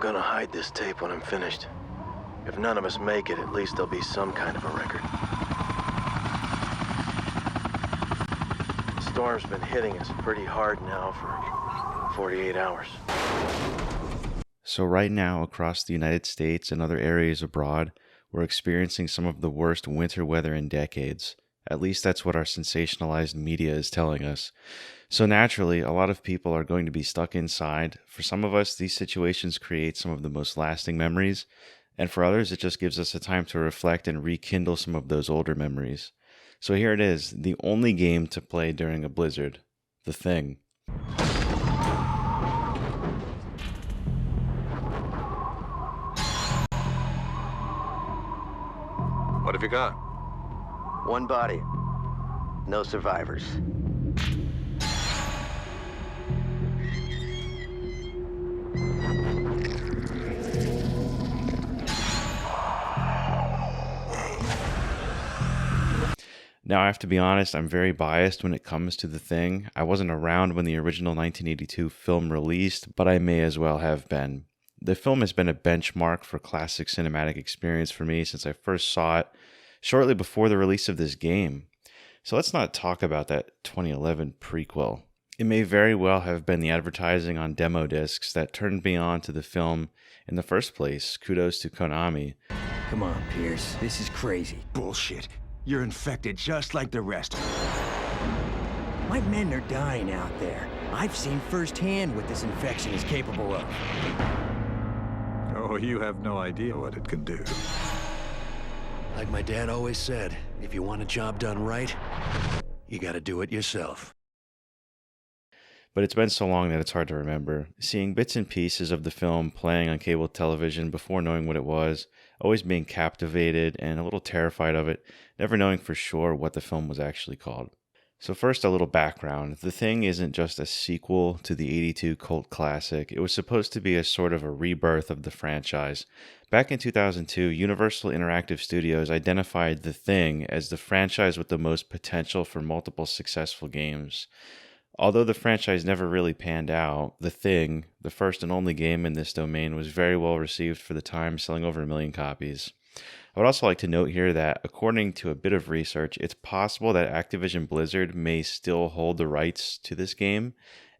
gonna hide this tape when I'm finished. If none of us make it, at least there'll be some kind of a record. The storm's been hitting us pretty hard now for 48 hours. So right now, across the United States and other areas abroad, we're experiencing some of the worst winter weather in decades. At least that's what our sensationalized media is telling us. So naturally, a lot of people are going to be stuck inside. For some of us, these situations create some of the most lasting memories. And for others, it just gives us a time to reflect and rekindle some of those older memories. So here it is, the only game to play during a blizzard. The Thing. What have you got? One body. No survivors. Now, I have to be honest, I'm very biased when it comes to The Thing. I wasn't around when the original 1982 film released, but I may as well have been. The film has been a benchmark for classic cinematic experience for me since I first saw it shortly before the release of this game. So let's not talk about that 2011 prequel. It may very well have been the advertising on demo discs that turned me on to the film in the first place. Kudos to Konami. Come on, Pierce. This is crazy. Bullshit. You're infected just like the rest. My men are dying out there. I've seen firsthand what this infection is capable of. Oh, you have no idea what it can do. Like my dad always said, if you want a job done right, you gotta do it yourself. But it's been so long that it's hard to remember. Seeing bits and pieces of the film playing on cable television before knowing what it was, always being captivated and a little terrified of it, never knowing for sure what the film was actually called. So first, a little background. The Thing isn't just a sequel to the 82 cult classic. It was supposed to be a sort of a rebirth of the franchise. Back in 2002, Universal Interactive Studios identified The Thing as the franchise with the most potential for multiple successful games. Although the franchise never really panned out, The Thing, the first and only game in this domain, was very well received for the time, selling over 1 million copies. I would also like to note here that, according to a bit of research, it's possible that Activision Blizzard may still hold the rights to this game,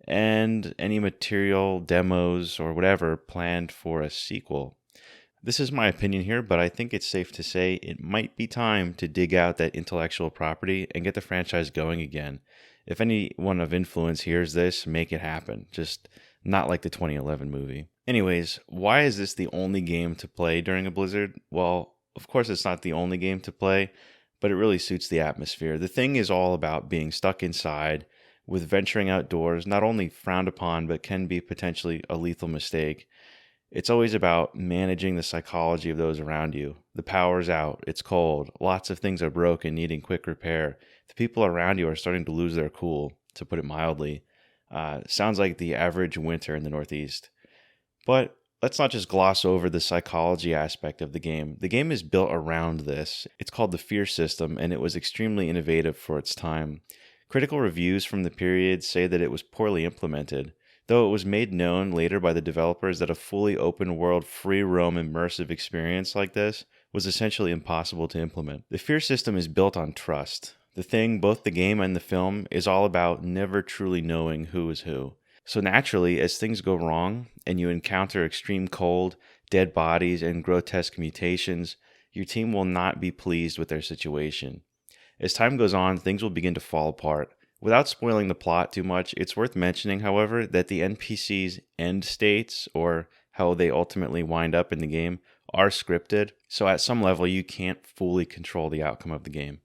and any material, demos, or whatever planned for a sequel. This is my opinion here, but I think it's safe to say it might be time to dig out that intellectual property and get the franchise going again. If anyone of influence hears this, make it happen. Just not like the 2011 movie. Anyways, why is this the only game to play during a blizzard? Well, of course it's not the only game to play, but it really suits the atmosphere. The Thing is all about being stuck inside, with venturing outdoors not only frowned upon, but can be potentially a lethal mistake. It's always about managing the psychology of those around you. The power's out, it's cold, lots of things are broken, needing quick repair. The people around you are starting to lose their cool, to put it mildly. Sounds like the average winter in the Northeast. But let's not just gloss over the psychology aspect of the game. The game is built around this. It's called the Fear System, and it was extremely innovative for its time. Critical reviews from the period say that it was poorly implemented, though it was made known later by the developers that a fully open-world, free-roam, immersive experience like this was essentially impossible to implement. The Fear System is built on trust. The Thing, both the game and the film, is all about never truly knowing who is who. So naturally, as things go wrong and you encounter extreme cold, dead bodies, and grotesque mutations, your team will not be pleased with their situation. As time goes on, things will begin to fall apart. Without spoiling the plot too much, it's worth mentioning, however, that the NPC's end states, or how they ultimately wind up in the game, are scripted, so at some level you can't fully control the outcome of the game.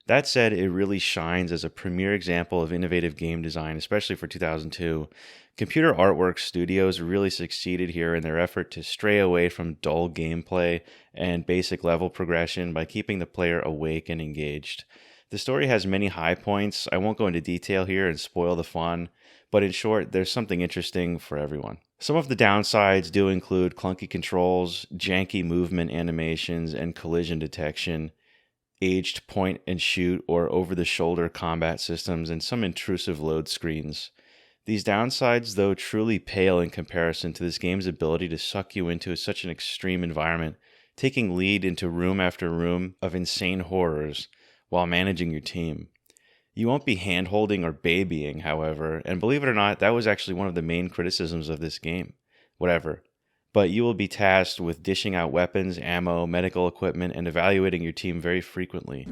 That said, it really shines as a premier example of innovative game design, especially for 2002. Computer Artworks Studios really succeeded here in their effort to stray away from dull gameplay and basic level progression by keeping the player awake and engaged. The story has many high points. I won't go into detail here and spoil the fun, but in short, there's something interesting for everyone. Some of the downsides do include clunky controls, janky movement animations, and collision detection, aged point and shoot or over-the-shoulder combat systems, and some intrusive load screens. These downsides, though, truly pale in comparison to this game's ability to suck you into such an extreme environment, taking lead into room after room of insane horrors while managing your team. You won't be hand-holding or babying, however, and believe it or not, that was actually one of the main criticisms of this game. Whatever. But you will be tasked with dishing out weapons, ammo, medical equipment, and evaluating your team very frequently.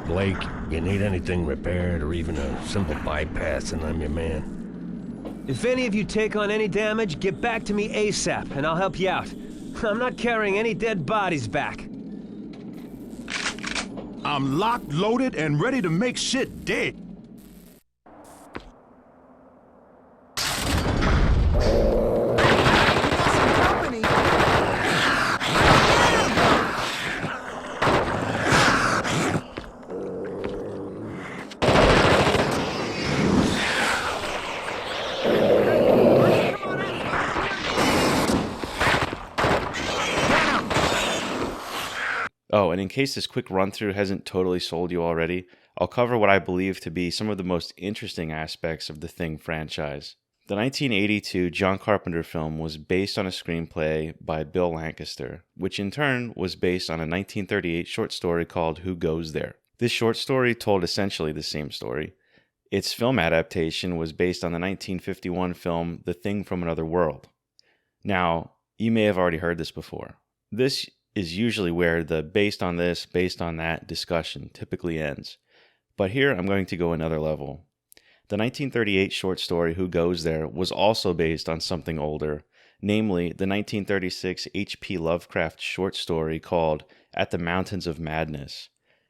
Blake, you need anything repaired or even a simple bypass, and I'm your man. If any of you take on any damage, get back to me ASAP, and I'll help you out. I'm not carrying any dead bodies back. I'm locked, loaded, and ready to make shit dead. Oh, and in case this quick run-through hasn't totally sold you already, I'll cover what I believe to be some of the most interesting aspects of the Thing franchise. The 1982 John Carpenter film was based on a screenplay by Bill Lancaster, which in turn was based on a 1938 short story called Who Goes There? This short story told essentially the same story. Its film adaptation was based on the 1951 film The Thing from Another World. Now, you may have already heard this before. This is usually where the based on this, based on that discussion typically ends. But here I'm going to go another level. The 1938 short story Who Goes There was also based on something older, namely the 1936 H.P. Lovecraft short story called At the Mountains of Madness.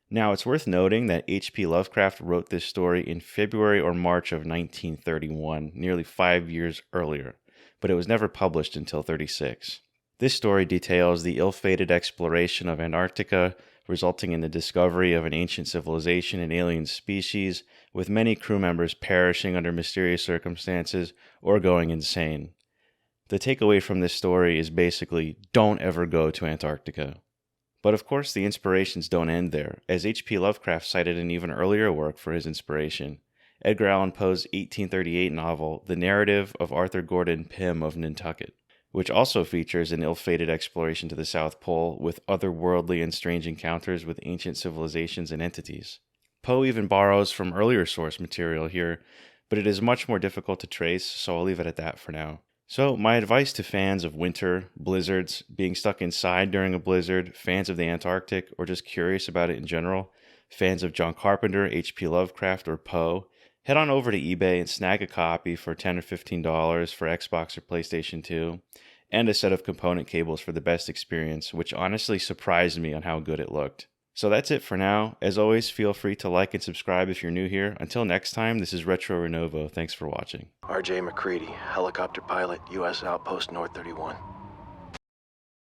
Now, it's worth noting that H.P. Lovecraft wrote this story in February or March of 1931, nearly 5 years earlier, but it was never published until 36. This story details the ill-fated exploration of Antarctica, resulting in the discovery of an ancient civilization and alien species, with many crew members perishing under mysterious circumstances or going insane. The takeaway from this story is basically, don't ever go to Antarctica. But of course, the inspirations don't end there, as H.P. Lovecraft cited an even earlier work for his inspiration, Edgar Allan Poe's 1838 novel, The Narrative of Arthur Gordon Pym of Nantucket, which also features an ill-fated exploration to the South Pole with otherworldly and strange encounters with ancient civilizations and entities. Poe even borrows from earlier source material here, but it is much more difficult to trace, so I'll leave it at that for now. So, my advice to fans of winter, blizzards, being stuck inside during a blizzard, fans of the Antarctic, or just curious about it in general, fans of John Carpenter, H.P. Lovecraft, or Poe, head on over to eBay and snag a copy for $10 or $15 for Xbox or PlayStation 2, and a set of component cables for the best experience, which honestly surprised me on how good it looked. So that's it for now. As always, feel free to like and subscribe if you're new here. Until next time, this is Retro Renovo. Thanks for watching. RJ McCready, helicopter pilot, U.S. Outpost North 31.